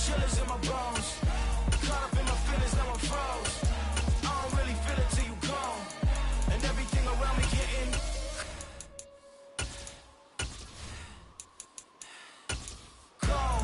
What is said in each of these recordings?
chillers in my bones. Caught up in my feelings, now I'm froze. I don't really feel it till you gone. And everything around me getting cold.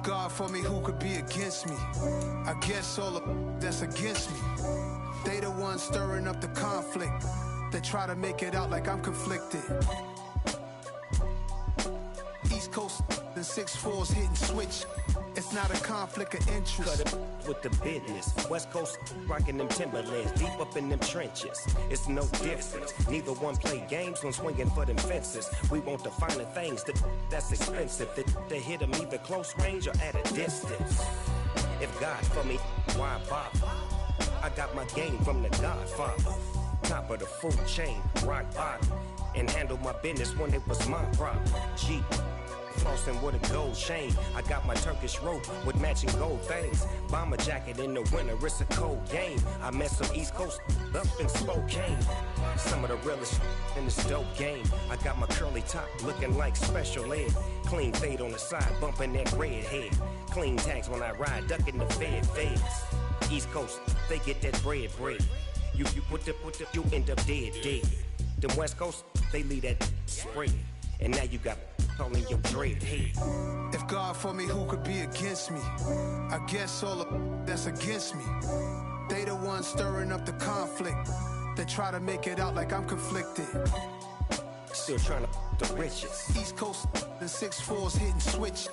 God for me, who could be against me? I guess all of that's against me. They the ones stirring up the conflict. They try to make it out like I'm conflicted. East Coast and 6'4's hitting switch. It's not a conflict of interest. Cut it with the business. West Coast rocking them Timberlands, deep up in them trenches. It's no difference. Neither one play games when swinging for them fences. We want the finer things that's expensive. They hit them either close range or at a distance. If God for me, why bother? I got my game from the Godfather. Top of the food chain, rock bottom. And handle my business when it was my problem. G. Flossing with a gold chain. I got my Turkish rope with matching gold things. Bomber jacket in the winter, it's a cold game. I met some East Coast up in Spokane. Some of the realest in this dope game. I got my curly top looking like special ed. Clean fade on the side, bumping that red head. Clean tags when I ride, ducking the feds. East Coast, they get that bread. You put the, you end up dead. Them West Coast, they leave that spread. And now you got calling your dread head. If God for me, who could be against me? I guess all of that's against me. They the ones stirring up the conflict. They try to make it out like I'm conflicted. Still trying to the riches. East Coast and 6'4's hitting switch.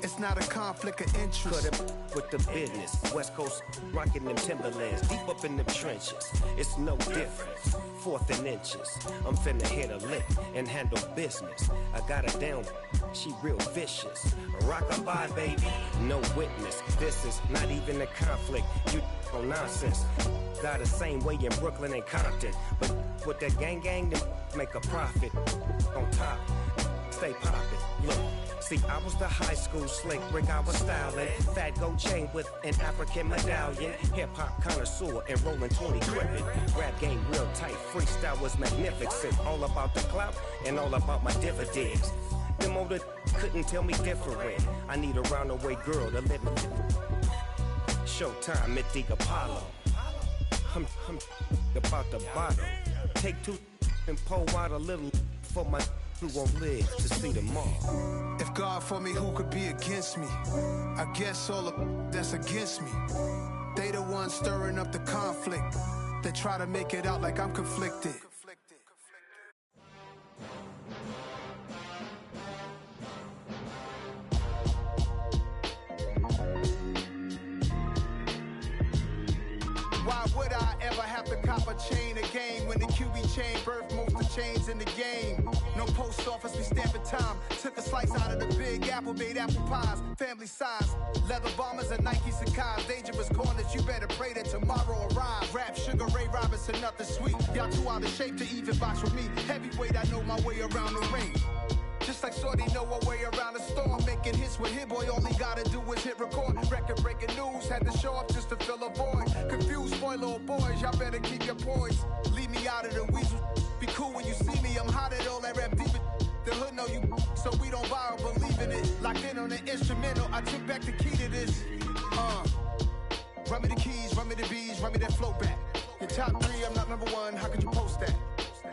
It's not a conflict of interest. Cut it with the business. West Coast rocking them Timberlands, deep up in them trenches. It's no difference. 4th and inches. I'm finna hit a lick and handle business. I got her down, she real vicious. Rock-a-bye, baby, no witness. This is not even a conflict. You on nonsense. Got the same way in Brooklyn and Compton. But with that gang, then make a profit. On top, stay poppin'. Look. See, I was the high school slick Rick, I was styling. Fat gold chain with an African medallion. Hip-hop connoisseur and rolling 20 gripping. Rap game real tight, freestyle was magnificent. All about the clout and all about my dividends. Them older couldn't tell me different. I need a round-the-way girl to live in. Showtime at the Apollo. I'm about the bottle. Take 2 and pour out a little for my who won't live to see tomorrow. If God for me, who could be against me? I guess all of that's against me. They the ones stirring up the conflict. They try to make it out like I'm conflicted. Why would I ever have to cop a chain again when the QB chain birthed most of the chains in the game? No post office, we stamping time. Took a slice out of the big apple, made apple pies, family size. Leather bombers and Nike Sakai's. Dangerous corners, you better pray that tomorrow arrives. Rap, Sugar Ray Robinson, nothing sweet. Y'all too out of shape to even box with me. Heavyweight, I know my way around the ring. Just like Shorty know her way around the storm. Making hits with Hit Boy, all he gotta do is hit record. Record breaking news, had to show up just to fill a void. Confused boy, little boys, y'all better keep your poise. Leave me out of the weasel. Be cool when you see me, I'm hot at all that rap deep. The hood know you, so we don't borrow, believe in it. Locked in on the instrumental, I took back the key to this. Run me the keys, run me the bees, run me that flow back. Your top 3, I'm not number 1, how could you post that?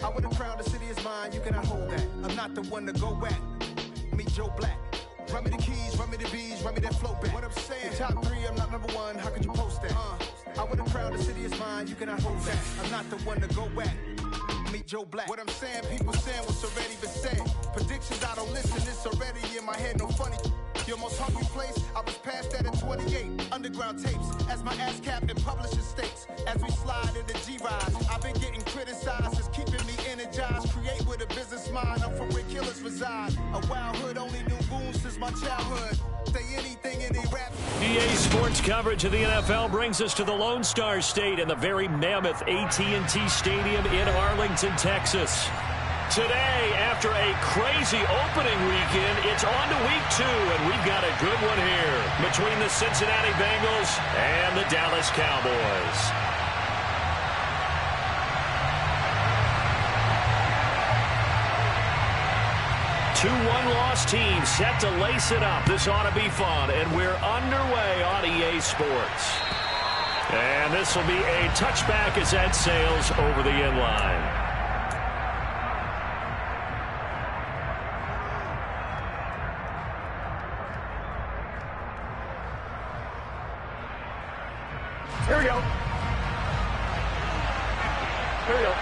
I would have crowned the city is mine, you cannot hold that. I'm not the one to go back. Meet Joe Black. Run me the keys, run me the bees, run me that flow back. What I'm saying, your top 3, I'm not number 1, how could you post that? I would have crowned the city is mine, you cannot hold that. I'm not the one to go back. Meet Joe Black. What I'm saying, people saying what's already been said. Predictions, I don't listen, it's already in my head, no funny. Your most hungry place, I was past that at 28. Underground tapes, as my ass cap in publishing states. As we slide into G-Ride, I've been getting criticized, it's keeping me energized. Create with a business mind, I'm from where killers reside. A wild hood, only knew goons since my childhood. Stay in EA Sports coverage of the NFL brings us to the Lone Star State and the very mammoth AT&T Stadium in Arlington, Texas. Today, after a crazy opening weekend, it's on to week 2, and we've got a good one here between the Cincinnati Bengals and the Dallas Cowboys. 2-1 loss team set to lace it up. This ought to be fun, and we're underway on EA Sports. And this will be a touchback as that sails over the end line. Here we go. Here we go.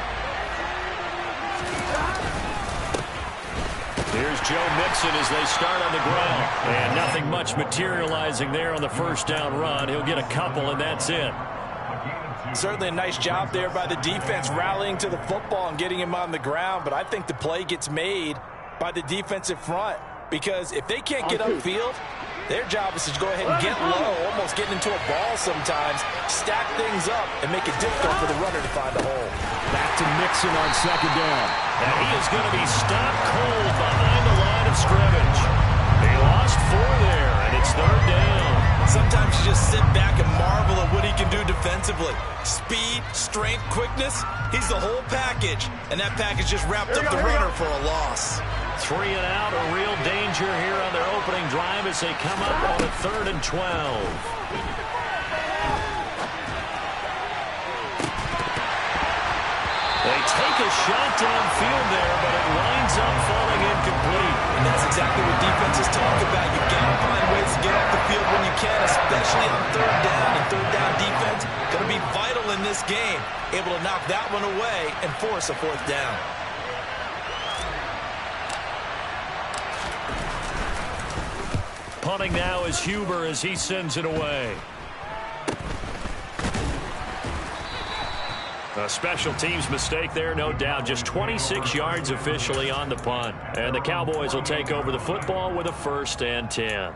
Here's Joe Mixon as they start on the ground. And nothing much materializing there on the first down run. He'll get a couple, and that's it. Certainly a nice job there by the defense rallying to the football and getting him on the ground. But I think the play gets made by the defensive front, because if they can't get upfield, their job is to go ahead and get low, almost getting into a ball sometimes, stack things up, and make it difficult for the runner to find a hole. Back to Mixon on second down. And he is going to be stopped cold behind the line of scrimmage. He lost 4 there, and it's third down. Sometimes you just sit back and marvel at what he can do defensively. Speed, strength, quickness, he's the whole package. And that package just wrapped up the runner for a loss. 3 and out, a real danger here on their opening drive as they come up on a 3rd and 12. They take a shot downfield there, but it winds up falling incomplete. And that's exactly what defenses talk about. You've got to find ways to get off the field when you can, especially on 3rd down. And 3rd down defense going to be vital in this game. Able to knock that one away and force a 4th down. Punting now is Huber as he sends it away. A special teams mistake there, no doubt. Just 26 yards officially on the punt. And the Cowboys will take over the football with a 1st and 10.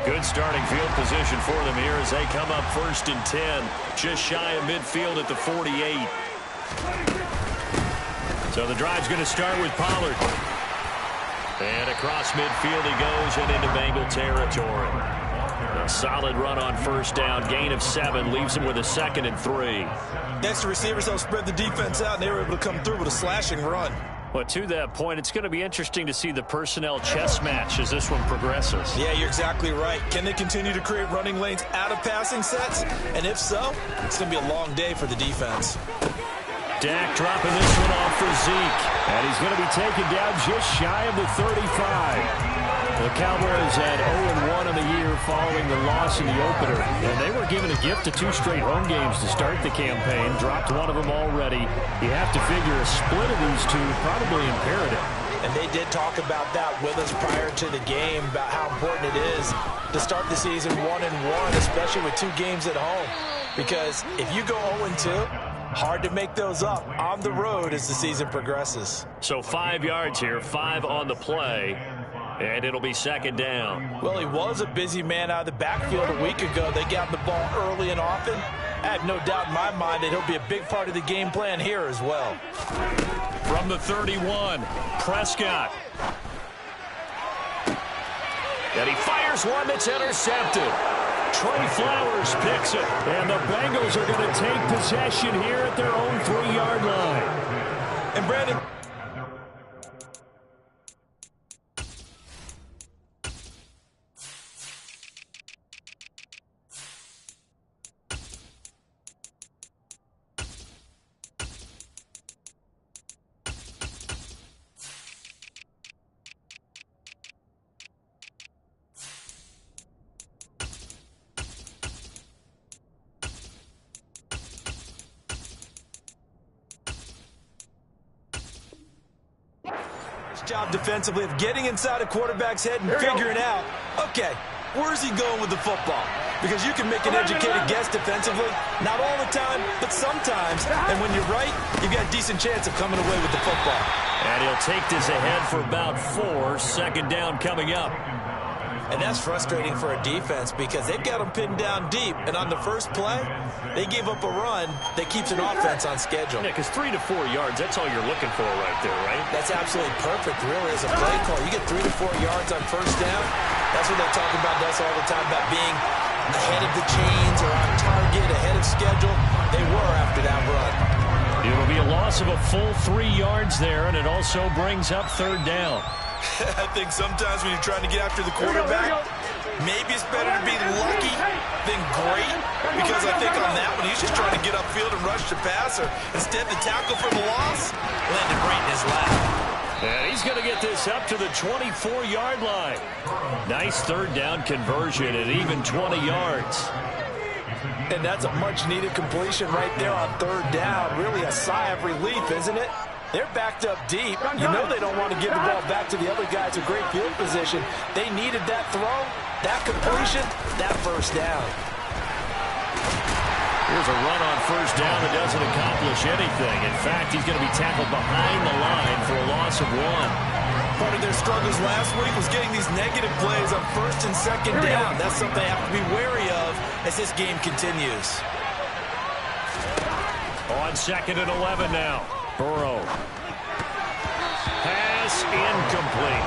Good starting field position for them here as they come up 1st and 10. Just shy of midfield at the 48. So the drive's going to start with Pollard. And across midfield he goes and into Bengal territory. A solid run on 1st down. Gain of 7 leaves him with a 2nd and 3. Next, the receivers help spread the defense out, and they were able to come through with a slashing run. Well, to that point, it's going to be interesting to see the personnel chess match as this one progresses. Yeah, you're exactly right. Can they continue to create running lanes out of passing sets? And if so, it's going to be a long day for the defense. Dak dropping this one off for Zeke. And he's going to be taken down just shy of the 35. The Cowboys had 0-1 in the year following the loss in the opener. And they were given a gift of 2 straight home games to start the campaign. Dropped one of them already. You have to figure a split of these 2 probably imperative. And they did talk about that with us prior to the game, about how important it is to start the season 1-1, especially with 2 games at home. Because if you go 0-2, hard to make those up on the road as the season progresses. So 5 yards here, 5 on the play, and it'll be 2nd down. Well, he was a busy man out of the backfield a week ago. They got the ball early and often. I have no doubt in my mind that he'll be a big part of the game plan here as well. From the 31, Prescott. And he fires one that's intercepted. Trey Flowers picks it, and the Bengals are going to take possession here at their own 3-yard line. And Brandon, job defensively of getting inside a quarterback's head and figuring out, okay, where's he going with the football? Because you can make an educated guess defensively, not all the time, but sometimes. And when you're right, you've got a decent chance of coming away with the football. And he'll take this ahead for about 4. 2nd down coming up. And that's frustrating for a defense because they've got them pinned down deep. And on the first play, they gave up a run that keeps an offense on schedule. Yeah, because 3 to 4 yards, that's all you're looking for right there, right? That's absolutely perfect, really, as a play call. You get 3 to 4 yards on first down. That's what they talk about us all the time, about being ahead of the chains or on target, ahead of schedule. They were after that run. It'll be a loss of a full 3 yards there, and it also brings up third down. I think sometimes when you're trying to get after the quarterback, maybe it's better to be lucky than great, because I think on that one, he's just trying to get upfield and rush the passer. Instead, the tackle for the loss landed right in his lap. And he's going to get this up to the 24-yard line. Nice third down conversion at even 20 yards. And that's a much-needed completion right there on third down. Really a sigh of relief, isn't it? They're backed up deep. You know they don't want to give the ball back to the other guys in great field position. They needed that throw, that completion, that first down. Here's a run on first down that doesn't accomplish anything. In fact, he's going to be tackled behind the line for a loss of 1. Part of their struggles last week was getting these negative plays on first and second down. That's something they have to be wary of as this game continues. On 2nd and 11 now. Burrow. Pass incomplete.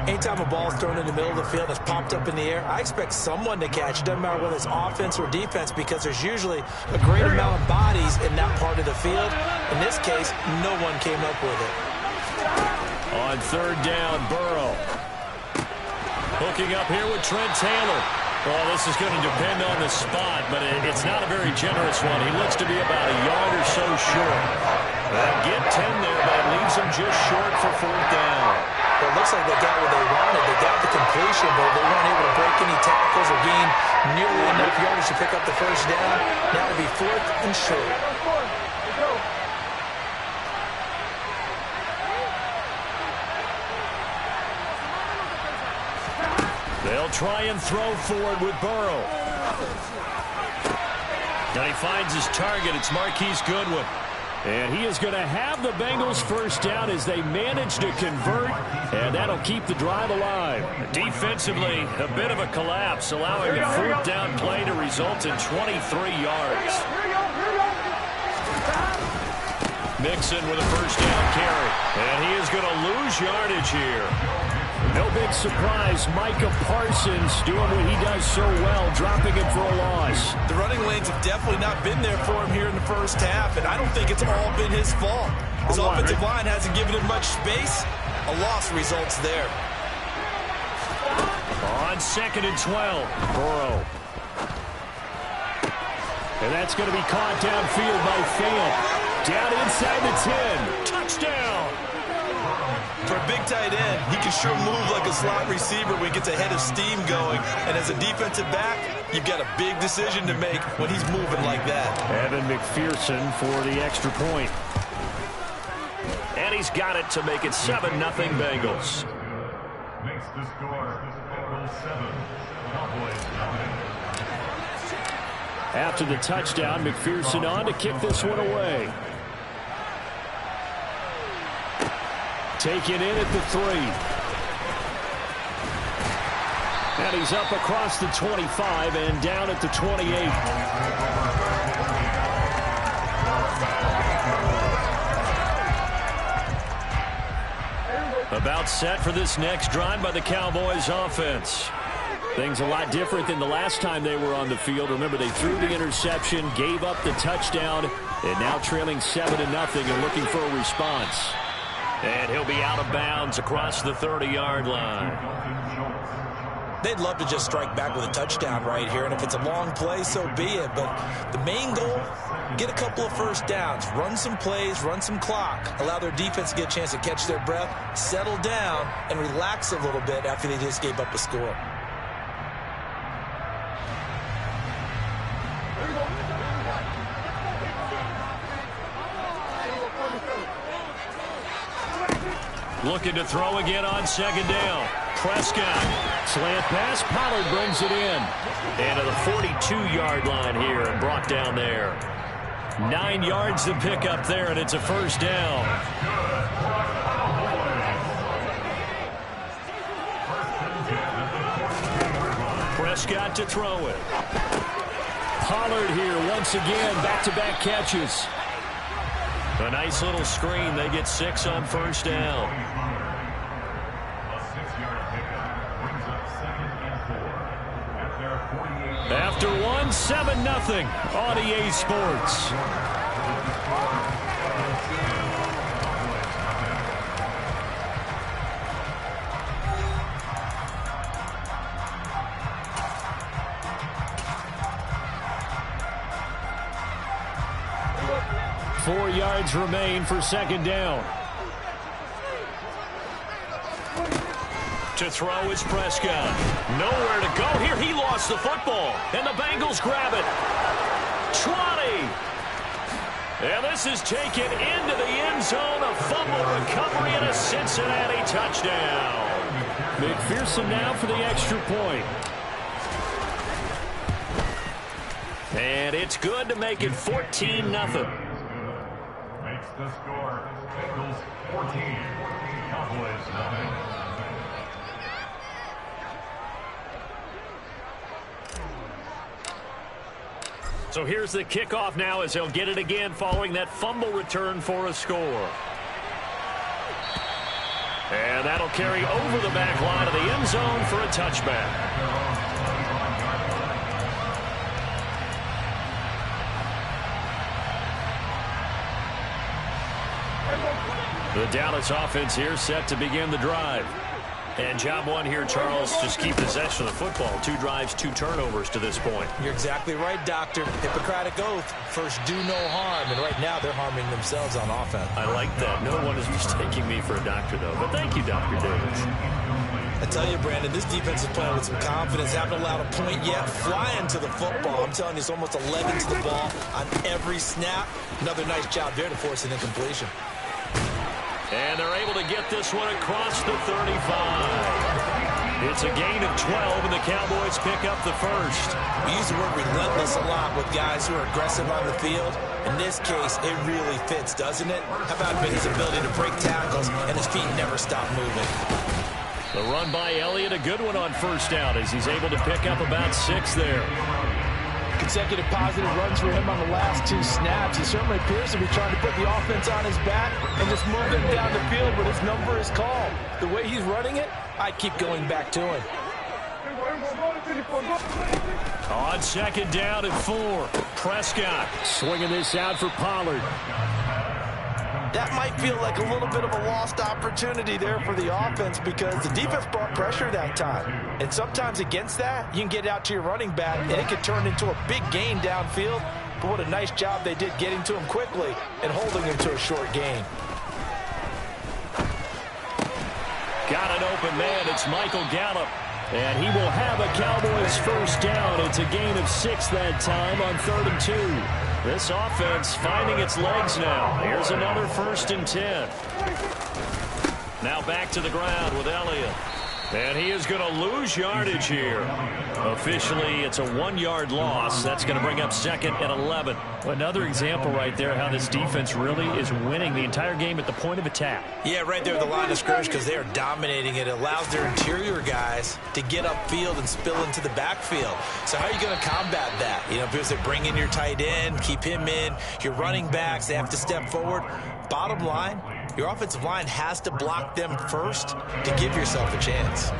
Anytime a ball is thrown in the middle of the field and it's popped up in the air, I expect someone to catch it. Doesn't matter whether it's offense or defense, because there's usually a great amount of bodies in that part of the field. In this case, no one came up with it. On third down, Burrow. Hooking up here with Trent Taylor. Well, this is going to depend on the spot, but it's not a very generous one. He looks to be about a yard or so short. Get 10 there, but it leaves him just short for fourth down. Well, it looks like they got what they wanted. They got the completion, but they weren't able to break any tackles or gain nearly enough yardage to pick up the first down. Now it'll be fourth and short. They'll try and throw forward with Burrow. Now he finds his target. It's Marquise Goodwin. And he is going to have the Bengals first down as they manage to convert, and that'll keep the drive alive. Defensively, a bit of a collapse, allowing the fourth down play to result in 23 yards. Mixon with a first down carry, and he is going to lose yardage here. No big surprise, Micah Parsons doing what he does so well, dropping it for a loss. The running lanes have definitely not been there for him here in the first half, and I don't think it's all been his fault. His offensive line hasn't given him much space. A loss results there. On 2nd and 12, Burrow. And that's going to be caught downfield by Fant. Down inside the 10. Touchdown. For a big tight end, he can sure move like a slot receiver when he gets a head of steam going. And as a defensive back, you've got a big decision to make when he's moving like that. Evan McPherson for the extra point. And he's got it to make it 7-0 Bengals. Makes the score Bengals 7, Cowboys 9. After the touchdown, McPherson on to kick this one away. Taken in at the 3. And he's up across the 25 and down at the 28. About set for this next drive by the Cowboys offense. Things a lot different than the last time they were on the field. Remember, they threw the interception, gave up the touchdown, and now trailing 7-0 and looking for a response. And he'll be out of bounds across the 30-yard line. They'd love to just strike back with a touchdown right here, and if it's a long play, so be it. But the main goal, get a couple of first downs, run some plays, run some clock, allow their defense to get a chance to catch their breath, settle down, and relax a little bit after they just gave up a score. Looking to throw again on 2nd down. Prescott. Slant pass. Pollard brings it in. And to the 42-yard line here and brought down there. 9 yards to pick up there, and it's a first down. Prescott to throw it. Pollard here once again, back-to-back catches. A nice little screen. They get 6 on first down. A 6-yard pickup brings up 2nd and 4 at their 48. After 1, 7-0 on EA Sports. 4 yards remain for 2nd down. To throw is Prescott. Nowhere to go here. He lost the football. And the Bengals grab it. 20. And this is taken into the end zone. A fumble recovery and a Cincinnati touchdown. McPherson now for the extra point. And it's good to make it 14-0. Makes the score. Bengals 14. Cowboys 9. So here's the kickoff now as they'll get it again following that fumble return for a score. And that'll carry over the back line of the end zone for a touchback. The Dallas offense here set to begin the drive. And job one here, Charles, just keep possession of the football. 2 drives, 2 turnovers to this point. You're exactly right, Doctor. Hippocratic oath. First, do no harm. And right now, they're harming themselves on offense. I like that. No one is mistaking me for a doctor, though. But thank you, Dr. Davis. I tell you, Brandon, this defense is playing with some confidence. Haven't allowed a point yet. Flying to the football. I'm telling you, it's almost 11 to the ball on every snap. Another nice job there to force an incompletion. And they're able to get this one across the 35. It's a gain of 12, and the Cowboys pick up the first. We use the word relentless a lot with guys who are aggressive on the field. In this case, it really fits, doesn't it? How about his ability to break tackles and his feet never stop moving? The run by Elliott, a good one on first down as he's able to pick up about 6 there. Consecutive positive runs for him on the last 2 snaps. He certainly appears to be trying to put the offense on his back and just move him down the field, but his number is called. The way he's running it, I keep going back to him. On 2nd down at 4, Prescott swinging this out for Pollard. That might feel like a little bit of a lost opportunity there for the offense because the defense brought pressure that time. And sometimes against that, you can get out to your running back, and it can turn into a big gain downfield. But what a nice job they did getting to him quickly and holding him to a short gain. Got an open man. It's Michael Gallup. And he will have a Cowboys first down. It's a gain of 6 that time on 3rd and 2. This offense finding its legs now. Here's another 1st and 10. Now back to the ground with Elliott. And he is going to lose yardage here. Officially, it's a 1-yard loss. That's going to bring up 2nd and 11. Another example right there how this defense really is winning the entire game at the point of attack. Yeah, right there at the line of scrimmage because they are dominating it. It allows their interior guys to get upfield and spill into the backfield. So how are you going to combat that? You know, because they bring in your tight end, keep him in. Your running backs, they have to step forward. Bottom line, your offensive line has to block them first to give yourself a chance.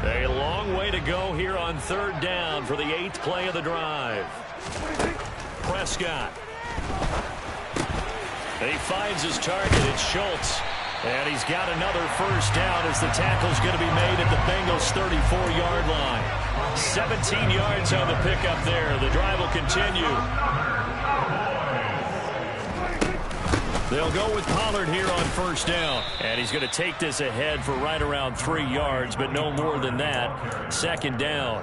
A long way to go here on 3rd down for the 8th play of the drive. Prescott. He finds his target. It's Schultz. And he's got another first down as the tackle's going to be made at the Bengals' 34-yard line. 17 yards on the pickup there. The drive will continue. They'll go with Pollard here on first down. And he's going to take this ahead for right around 3 yards, but no more than that. 2nd down.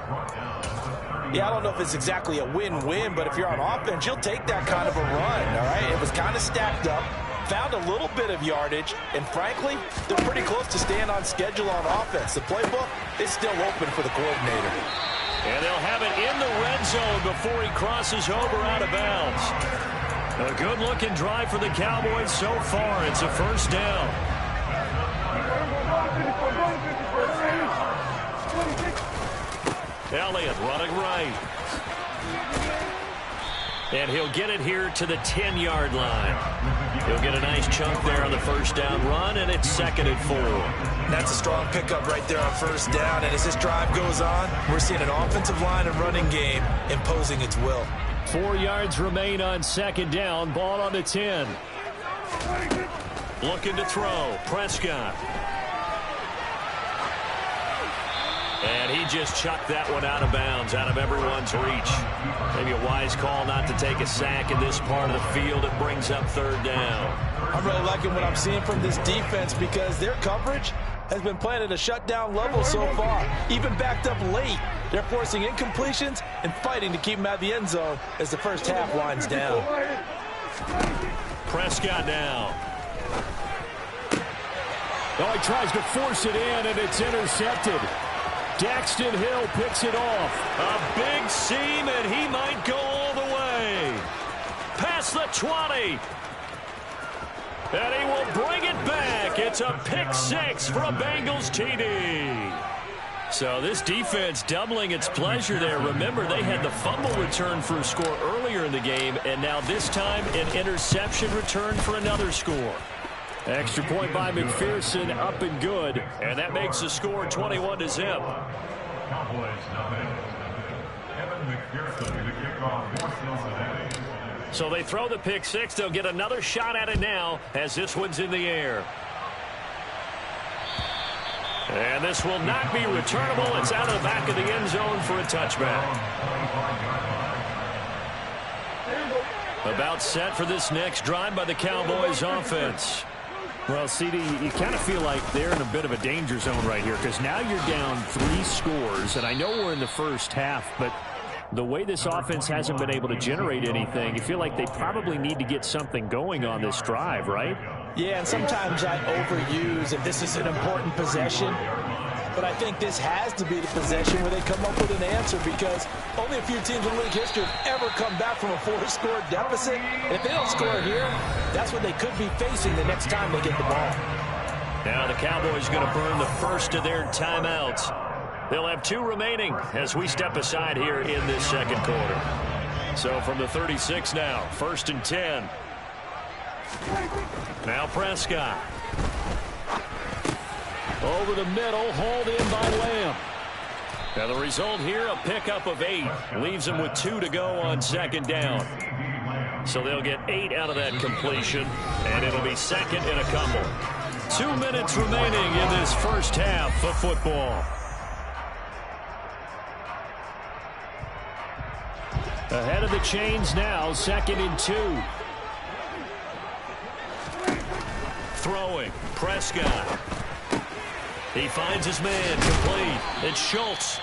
Yeah, I don't know if it's exactly a win-win, but if you're on offense, you'll take that kind of a run, all right? It was kind of stacked up, found a little bit of yardage, and frankly, they're pretty close to staying on schedule on offense. The playbook is still open for the coordinator. And they'll have it in the red zone before he crosses over out of bounds. A good-looking drive for the Cowboys so far. It's a first down. Elliott running right. And he'll get it here to the 10-yard line. He'll get a nice chunk there on the first down run, and it's 2nd and 4. That's a strong pickup right there on first down. And as this drive goes on, we're seeing an offensive line and running game imposing its will. 4 yards remain on 2nd down. Ball on the 10. Looking to throw. Prescott. And he just chucked that one out of bounds, out of everyone's reach. Maybe a wise call not to take a sack in this part of the field. It brings up 3rd down. I'm really liking what I'm seeing from this defense because their coverage has been playing at a shutdown level so far. Even backed up late, they're forcing incompletions and fighting to keep them out of the end zone as the first half winds down. Prescott now. Oh, he tries to force it in, and it's intercepted. Daxton Hill picks it off. A big seam, and he might go all the way. Past the 20. And he will bring it back. It's a pick 6 for a Bengals TD. So this defense doubling its pleasure there. Remember, they had the fumble return for a score earlier in the game, and now this time an interception return for another score. Extra point by McPherson, up and good, and that makes the score 21-0. Cowboys nothing. Evan McPherson, the kickoff for Cincinnati. So they throw the pick 6. They'll get another shot at it now as this one's in the air. And this will not be returnable. It's out of the back of the end zone for a touchback. About set for this next drive by the Cowboys offense. Well, CD, you kind of feel like they're in a bit of a danger zone right here because now you're down 3 scores, and I know we're in the first half, but the way this offense hasn't been able to generate anything, you feel like they probably need to get something going on this drive, right? Yeah, and sometimes I overuse if this is an important possession. But I think this has to be the possession where they come up with an answer because only a few teams in league history have ever come back from a 4-score deficit. And if they don't score here, that's what they could be facing the next time they get the ball. Now the Cowboys going to burn the first of their timeouts. They'll have 2 remaining as we step aside here in this second quarter. So from the 36 now, 1st and 10. Now Prescott. Over the middle, hauled in by Lamb. Now the result here, a pickup of 8. Leaves them with 2 to go on 2nd down. So they'll get 8 out of that completion, and it'll be 2nd and a couple. 2 minutes remaining in this first half of football. Ahead of the chains now, 2nd and 2. Throwing, Prescott. He finds his man, complete. It's Schultz.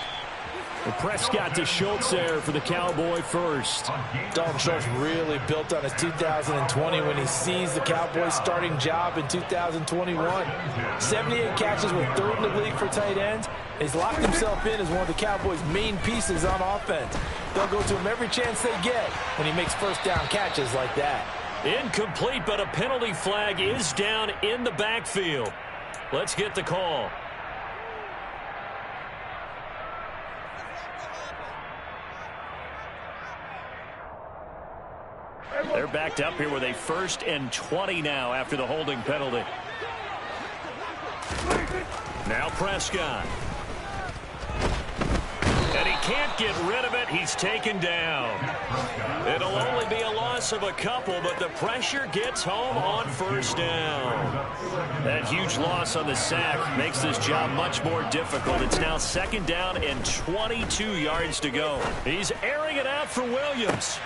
And Prescott to Schultz there for the Cowboy first. Dalton Schultz really built on his 2020 when he seized the Cowboys starting job in 2021. 78 catches with 3rd in the league for tight ends. He's locked himself in as one of the Cowboys' main pieces on offense. They'll go to him every chance they get when he makes first down catches like that. Incomplete, but a penalty flag is down in the backfield. Let's get the call. They're backed up here with a 1st and 20 now after the holding penalty. Now Prescott. And he can't get rid of it. He's taken down. It'll only be a loss of a couple, but the pressure gets home on 1st down. That huge loss on the sack makes this job much more difficult. It's now 2nd down and 22 yards to go. He's airing it out for Williams.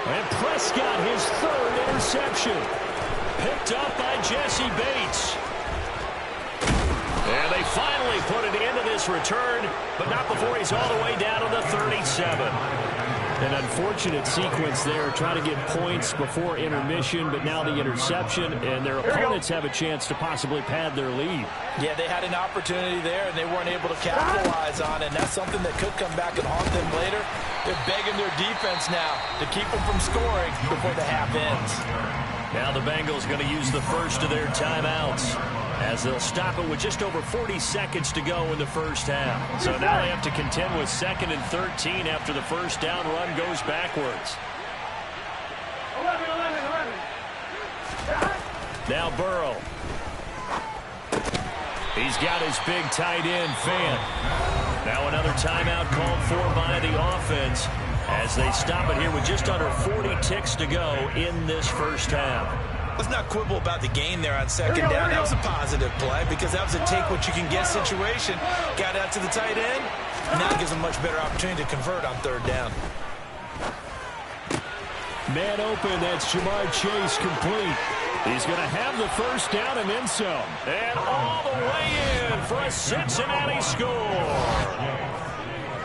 And Prescott, his 3rd interception. Picked up by Jesse Bates. And they finally put an end to this return, but not before he's all the way down to the 37. An unfortunate sequence there, trying to get points before intermission, but now the interception, and their opponents have a chance to possibly pad their lead. Yeah, they had an opportunity there, and they weren't able to capitalize on it, and that's something that could come back and haunt them later. They're begging their defense now to keep them from scoring before the half ends. Now the Bengals going to use the first of their timeouts. as they'll stop it with just over 40 seconds to go in the first half. So now they have to contend with 2nd and 13 after the first down run goes backwards. Now Burrow. He's got his big tight end, Fan. Now another timeout called for by the offense as they stop it here with just under 40 ticks to go in this first half. Let's not quibble about the gain there on 2nd down. That was a positive play because that was a take-what-you-can-get situation. Got out to the tight end. Now it gives them a much better opportunity to convert on 3rd down. Man open, that's Jamar Chase complete. He's going to have the first down and then some. And all the way in for a Cincinnati score.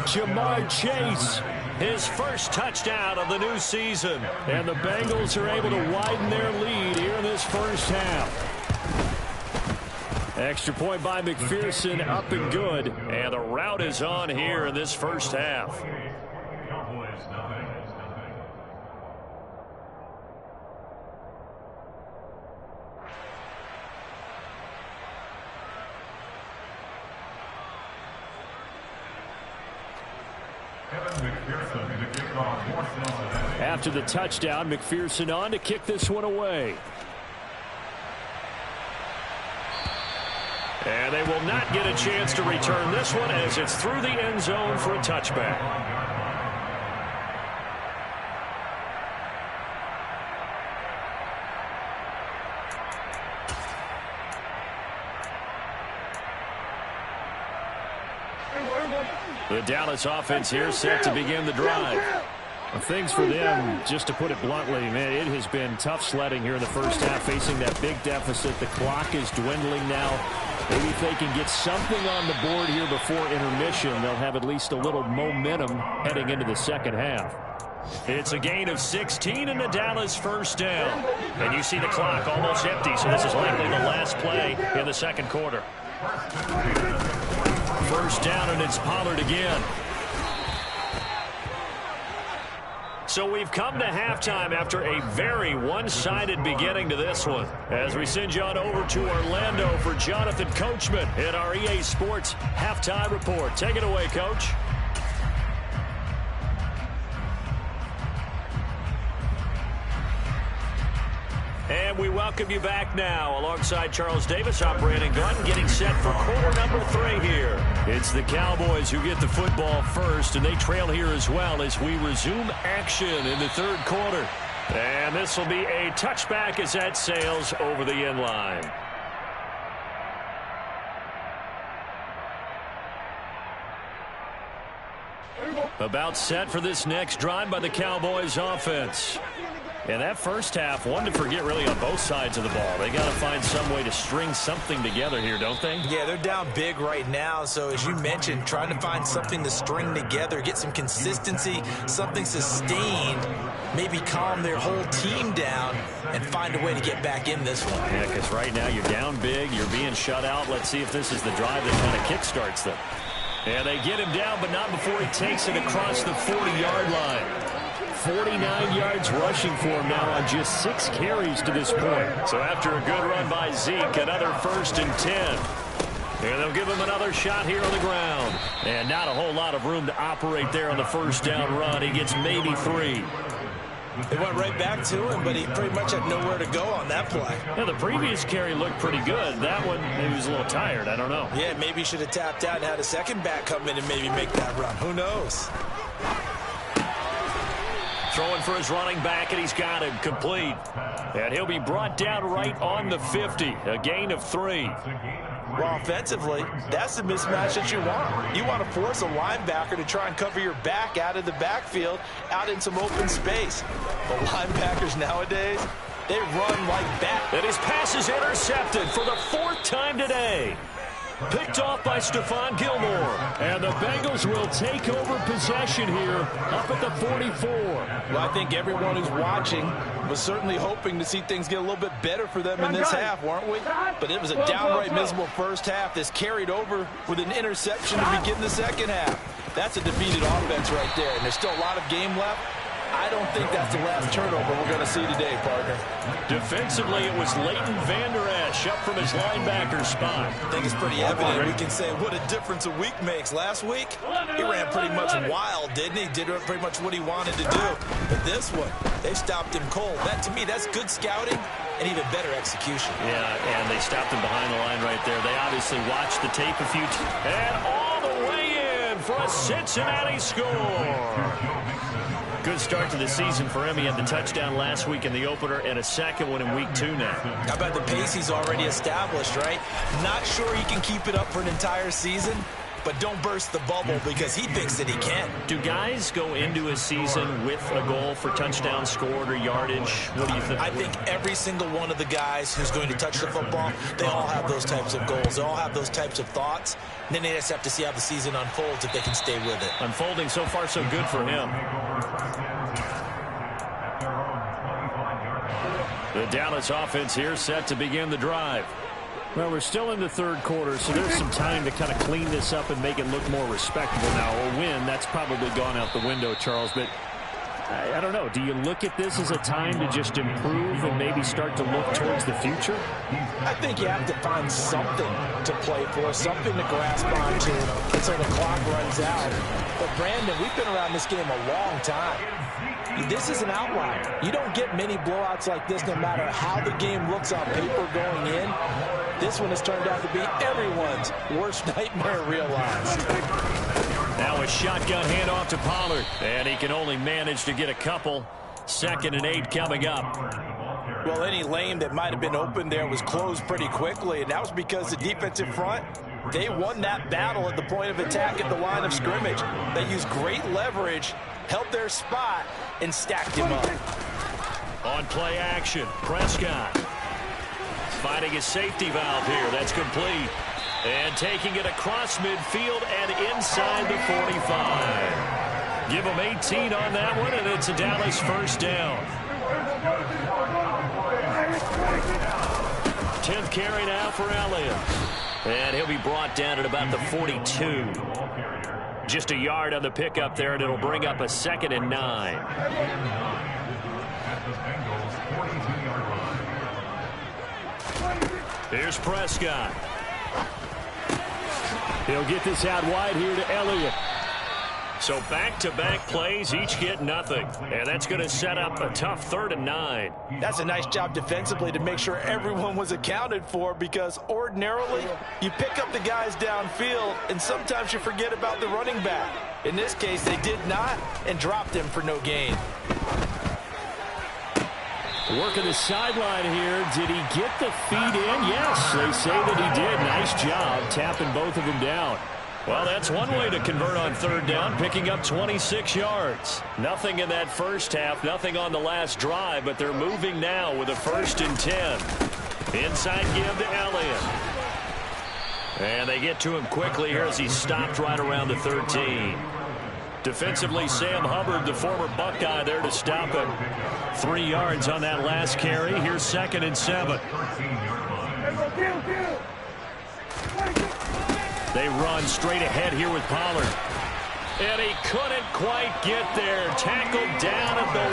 Jamar Chase, his first touchdown of the new season. And the Bengals are able to widen their lead here in this first half. Extra point by McPherson, up and good. And the route is on here in this first half. After the touchdown, McPherson on to kick this one away. And they will not get a chance to return this one as it's through the end zone for a touchback. The Dallas offense here set to begin the drive. Things for them, just to put it bluntly, man, it has been tough sledding here in the first half, facing that big deficit. The clock is dwindling now. Maybe if they can get something on the board here before intermission, they'll have at least a little momentum heading into the second half. It's a gain of 16 in the Dallas first down. And you see the clock almost empty, so this is likely the last play in the second quarter. First down, and it's Pollard again. So we've come to halftime after a very one-sided beginning to this one. As we send you on over to Orlando for Jonathan Coachman in our EA Sports Halftime Report. Take it away, Coach. And we welcome you back now. Alongside Charles Davis, I'm Brandon Gunn, getting set for quarter number 3 here. It's the Cowboys who get the football first, and they trail here as well as we resume action in the third quarter. And this will be a touchback as that sails over the end line. About set for this next drive by the Cowboys offense. And that first half, one to forget really on both sides of the ball. They got to find some way to string something together here, don't they? Yeah, they're down big right now. So as you mentioned, trying to find something to string together, get some consistency, something sustained, maybe calm their whole team down and find a way to get back in this one. Yeah, because right now you're down big, you're being shut out. Let's see if this is the drive that kind of kickstarts them. And they get him down, but not before he takes it across the 40-yard line. 49 yards rushing for him now on just 6 carries to this point. So after a good run by Zeke, another 1st and 10. And they'll give him another shot here on the ground. And not a whole lot of room to operate there on the first down run. He gets maybe 3. They went right back to him, but he pretty much had nowhere to go on that play. Yeah, the previous carry looked pretty good. That one, he was a little tired. I don't know. Yeah, maybe he should have tapped out and had a second back come in and maybe make that run. Who knows? Throwing for his running back, and he's got him complete. And he'll be brought down right on the 50. A gain of 3. Well, offensively, that's the mismatch that you want. You want to force a linebacker to try and cover your back out of the backfield, out in some open space. The linebackers nowadays, they run like that. And his pass is intercepted for the 4th time today. Picked off by Stephon Gilmore. And the Bengals will take over possession here up at the 44. Well, I think everyone who's watching was certainly hoping to see things get a little bit better for them in this half, weren't we? But it was a downright miserable first half. This carried over with an interception to begin the second half. That's a defeated offense right there. And there's still a lot of game left. I don't think that's the last turnover we're going to see today, partner. Defensively, it was Leighton Vander Esch up from his linebacker spot. I think it's pretty evident. We can say what a difference a week makes. Last week, he ran pretty much wild, didn't he? Did pretty much what he wanted to do. But this one, they stopped him cold. That, to me, that's good scouting and even better execution. Yeah, and they stopped him behind the line right there. They obviously watched the tape a few times. And all the way in for a Cincinnati score. Good start to the season for him. He had the touchdown last week in the opener and a second one in week 2 now. How about the pace he's already established, right? Not sure he can keep it up for an entire season, but don't burst the bubble because he thinks that he can. Do guys go into a season with a goal for touchdown scored or yardage? What do you think? I think every single one of the guys who's going to touch the football, they all have those types of goals. They all have those types of thoughts. And then they just have to see how the season unfolds if they can stay with it. Unfolding so far so good for him. The Dallas offense here set to begin the drive. Well, we're still in the third quarter, so there's some time to kind of clean this up and make it look more respectable now. A win, that's probably gone out the window, Charles, but I don't know. Do you look at this as a time to just improve and maybe start to look towards the future? I think you have to find something to play for, something to grasp onto until the clock runs out. But, Brandon, we've been around this game a long time. This is an outlier. You don't get many blowouts like this no matter how the game looks on paper going in. This one has turned out to be everyone's worst nightmare realized. Now a shotgun handoff to Pollard, and he can only manage to get a couple. 2nd and 8 coming up. Well, any lane that might have been open there was closed pretty quickly, and that was because the defensive front, they won that battle at the point of attack at the line of scrimmage. They used great leverage, held their spot, and stacked him up. On play action, Prescott finding his safety valve here. That's complete. And taking it across midfield and inside the 45. Give him 18 on that one, and it's a Dallas first down. 10th carry now for Elliott. And he'll be brought down at about the 42. Just a yard on the pickup there, and it'll bring up a 2nd and 9. Here's Prescott. He'll get this out wide here to Elliott. So back-to-back plays, each get nothing. And that's going to set up a tough 3rd and 9. That's a nice job defensively to make sure everyone was accounted for, because ordinarily you pick up the guys downfield and sometimes you forget about the running back. In this case, they did not and dropped him for no gain. Working the sideline here. Did he get the feet in? Yes, they say that he did. Nice job tapping both of them down. Well, that's one way to convert on 3rd down, picking up 26 yards. Nothing in that first half, nothing on the last drive, but they're moving now with a 1st and 10. Inside give to Elliott. And they get to him quickly here as he stopped right around the 13. Defensively, Sam Hubbard, the former Buckeye, there to stop him. 3 yards on that last carry. Here's 2nd and 7. They run straight ahead here with Pollard. And he couldn't quite get there. Tackled down at the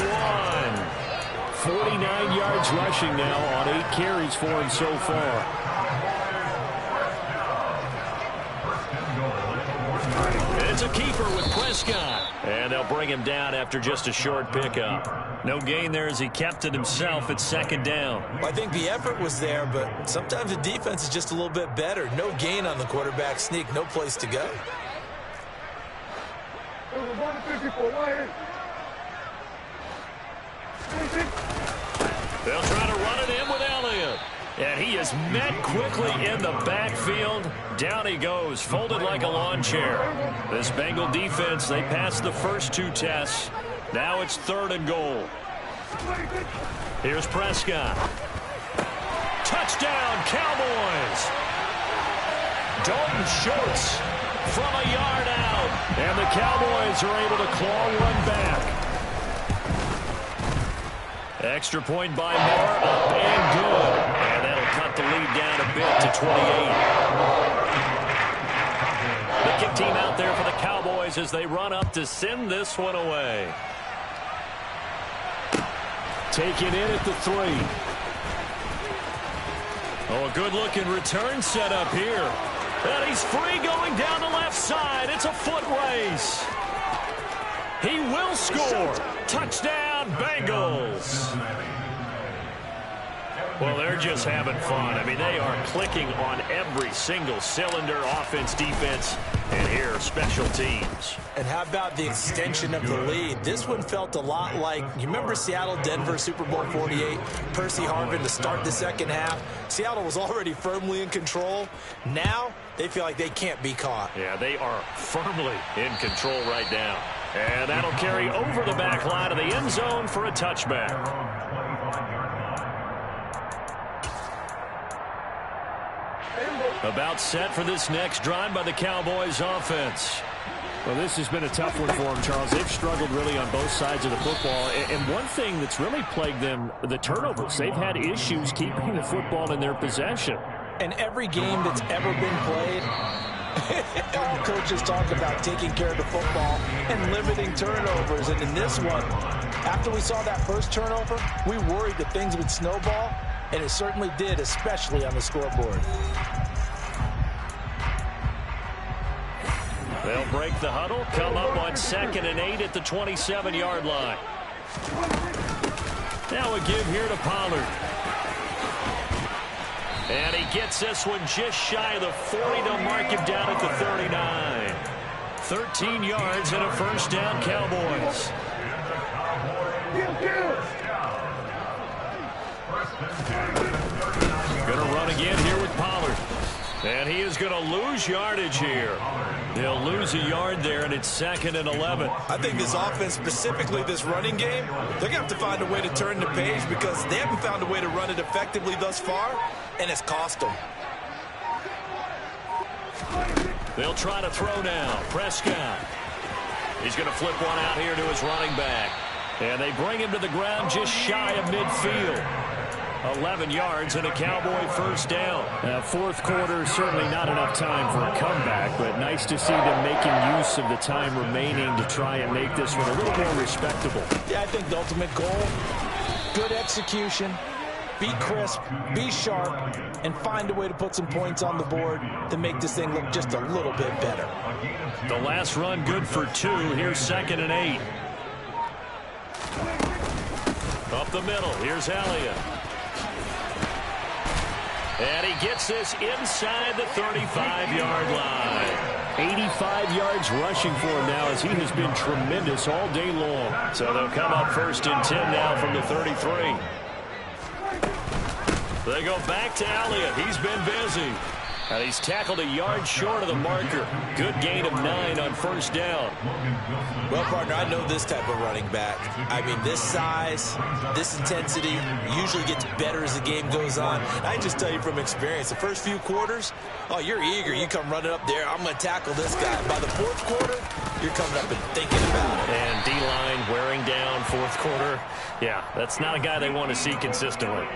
1. 49 yards rushing now on 8 carries for him so far. It's a keeper with Prescott. And they'll bring him down after just a short pickup. No gain there as he kept it himself at 2nd down. Well, I think the effort was there, but sometimes the defense is just a little bit better. No gain on the quarterback sneak, no place to go. They'll try to run it in with Elliott. And he is met quickly in the backfield. Down he goes, folded like a lawn chair. This Bengal defense, they passed the first 2 tests. Now it's 3rd and goal. Here's Prescott. Touchdown, Cowboys. Dalton Schultz from a yard out. And the Cowboys are able to claw one back. Extra point by Moore, up and good. And that'll cut the lead down a bit to 28. The kick team out there for the Cowboys as they run up to send this one away. taken in at the 3. Oh, a good-looking return set up here. And he's free going down the left side. It's a foot race. He will score. Touchdown, Bengals. Well, they're just having fun. I mean, they are clicking on every single cylinder, offense, defense, and here, special teams. And how about the extension of the lead? This one felt a lot like, you remember Seattle-Denver Super Bowl 48? Percy Harvin to start the second half. Seattle was already firmly in control. Now, they feel like they can't be caught. Yeah, they are firmly in control right now. And that'll carry over the back line of the end zone for a touchback. About set for this next drive by the Cowboys offense. Well, this has been a tough one for them, Charles. They've struggled really on both sides of the football. And one thing that's really plagued them, the turnovers. They've had issues keeping the football in their possession. In every game that's ever been played, all coaches talk about taking care of the football and limiting turnovers. And in this one, after we saw that first turnover, we worried that things would snowball, and it certainly did, especially on the scoreboard. They'll break the huddle, come up on 2nd and 8 at the 27-yard line. Now a give here to Pollard. And he gets this one just shy of the 40. They'll mark him down at the 39. 13 yards and a first down, Cowboys. Going to run again here with Pollard. And he is going to lose yardage here. They'll lose a yard there, and it's 2nd and 11. I think this offense, specifically this running game, they're going to have to find a way to turn the page because they haven't found a way to run it effectively thus far, and it's cost them. They'll try to throw now. Prescott. He's going to flip one out here to his running back. And they bring him to the ground just shy of midfield. 11 yards and a Cowboy first down. Fourth quarter, certainly not enough time for a comeback, but nice to see them making use of the time remaining to try and make this one a little more respectable. Yeah, I think the ultimate goal, good execution, be crisp, be sharp, and find a way to put some points on the board to make this thing look just a little bit better. The last run good for 2. Here's 2nd and 8. Up the middle, here's Elliott. And he gets this inside the 35-yard line. 85 yards rushing for him now as he has been tremendous all day long. So they'll come up 1st and 10 now from the 33. They go back to Elliott. He's been busy. And he's tackled a yard short of the marker. Good gain of 9 on first down. Well, partner, I know this type of running back. I mean, this size, this intensity usually gets better as the game goes on. I just tell you from experience, the first few quarters, oh, you're eager. You come running up there, I'm going to tackle this guy. By the fourth quarter, you're coming up and thinking about it. And D-line wearing down fourth quarter. Yeah, that's not a guy they want to see consistently.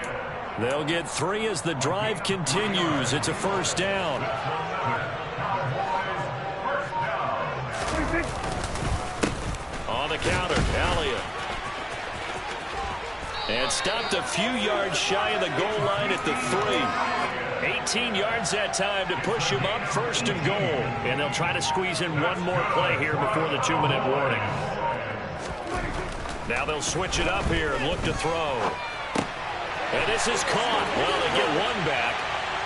They'll get 3 as the drive continues. It's a first down. On the counter, Elliott. And stopped a few yards shy of the goal line at the 3. 18 yards that time to push him up 1st and goal. And they'll try to squeeze in one more play here before the 2-minute warning. Now they'll switch it up here and look to throw. And this is caught. Well, they get one back.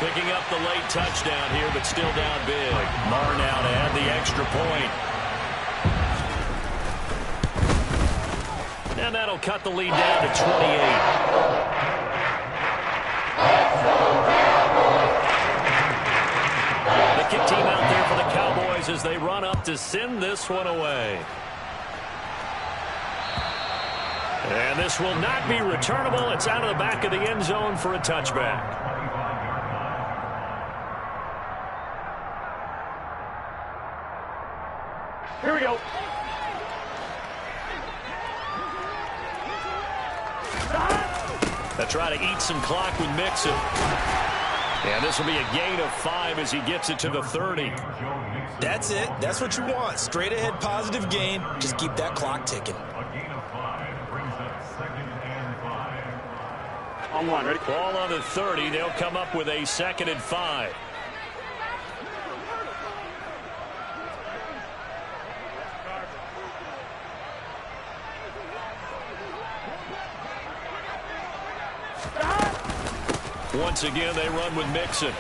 Picking up the late touchdown here, but still down big. Marr now to add the extra point. And that'll cut the lead down to 28. The kick team out there for the Cowboys as they run up to send this one away. And this will not be returnable. It's out of the back of the end zone for a touchback. Here we go. They'll try to eat some clock with Mixon. And this will be a gain of 5 as he gets it to the 30. That's it. That's what you want. Straight ahead positive gain. Just keep that clock ticking. A gain of 5 brings up 2nd and 5. on one. Ready? Ball on the 30. They'll come up with a 2nd and 5. Once again, they run with Mixon.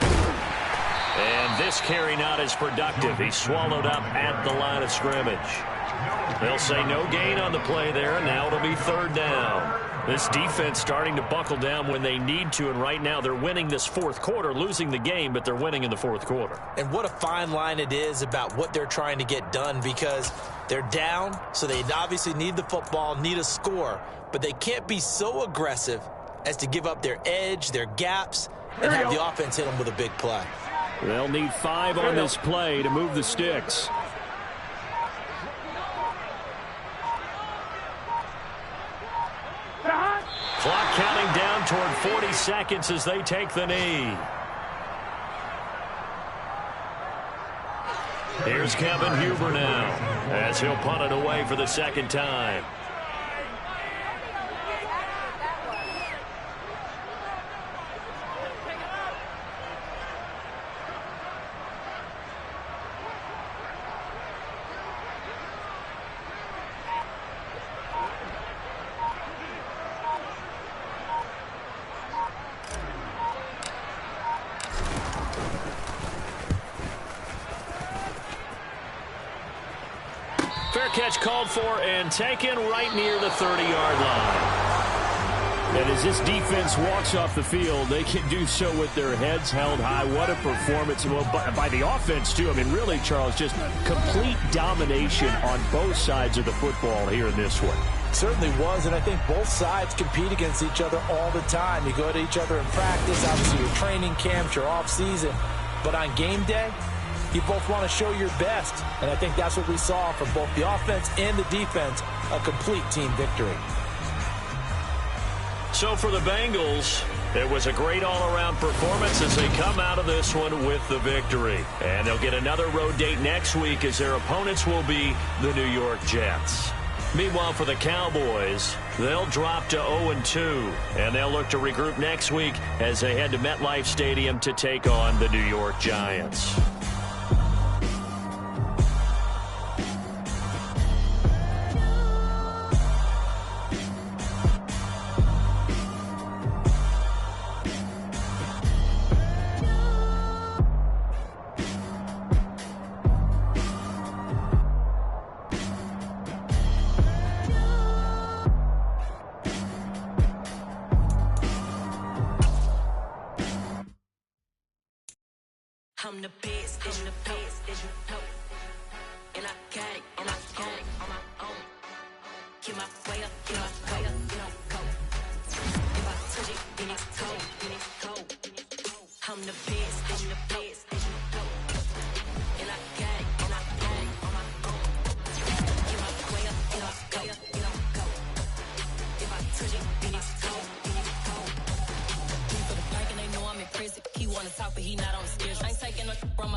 And this carry not as productive. He's swallowed up at the line of scrimmage. They'll say no gain on the play there, and now it'll be 3rd down. This defense starting to buckle down when they need to, and right now they're winning this 4th quarter, losing the game, but they're winning in the 4th quarter. And what a fine line it is about what they're trying to get done, because they're down, so they obviously need the football, need a score, but they can't be so aggressive as to give up their edge, their gaps, and have the offense hit them with a big play. They'll need 5 on this play to move the sticks. Clock counting down toward 40 seconds as they take the knee. Here's Kevin Huber now as he'll punt it away for the 2nd time. Fair catch called for and taken right near the 30-yard line. And as this defense walks off the field, they can do so with their heads held high. What a performance by the offense, too. I mean, really, Charles, just complete domination on both sides of the football here in this one. Certainly was, and I think both sides compete against each other all the time. You go to each other in practice, obviously your training camps, your off-season. But on game day, you both want to show your best, and I think that's what we saw from both the offense and the defense, a complete team victory. So for the Bengals, it was a great all-around performance as they come out of this one with the victory. And they'll get another road date next week as their opponents will be the New York Jets. Meanwhile, for the Cowboys, they'll drop to 0-2, and they'll look to regroup next week as they head to MetLife Stadium to take on the New York Giants. I'm the best, and I got it, on my own. Get my way up, go. If I touch it, then it's cold. I'm the best, and I got it, on my own. Get my way up, go. If I touch it, then it's cold. For the plank and they know I'm in prison. He wanna talk, but he not on the stairs. I ain't taking no from my